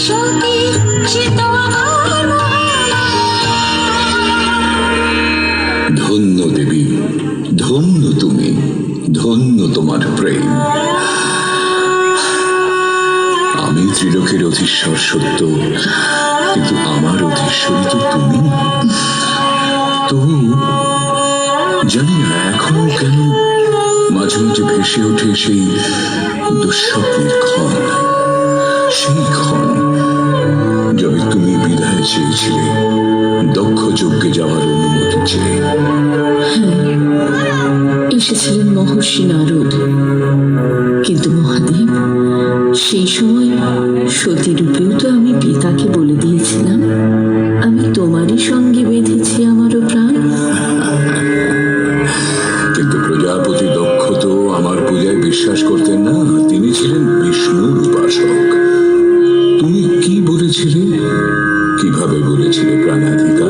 সতী সে তো আমার ধন্য দেবী, ধন্য তুমি, ধন্য তোমার প্রেম। আমি ত্রিলোকের অধীশ্বর সত্য, কিন্তু আমার অধীশ্বরী তো তুমি। তবু জানি না এখনো কেন মাঝে মাঝে ভেসে ওঠে সেই দুঃস্বপ্নের ক্ষণ, সেই ক্ষণ যবে তুমি বিদায় চেয়েছিলে দক্ষ যজ্ঞে যাওয়ার অনুমতি চেয়ে। এসেছিলেন মহর্ষি নারদ, কিন্তু মহাদেব সেই সময় সতীরূপেও তো আমি পিতাকে বলে দিয়েছিলাম আমি তোমারই সঙ্গে বেঁধেছি আমারও প্রাণ। কিন্তু প্রজাপতি দক্ষ তো আমার পূজায় বিশ্বাস করতেন না, তিনি ছিলেন বিষ্ণুর উপাসক। তুমি কি বলেছিলে, কিভাবে বলেছিলে প্রাণাধিকা?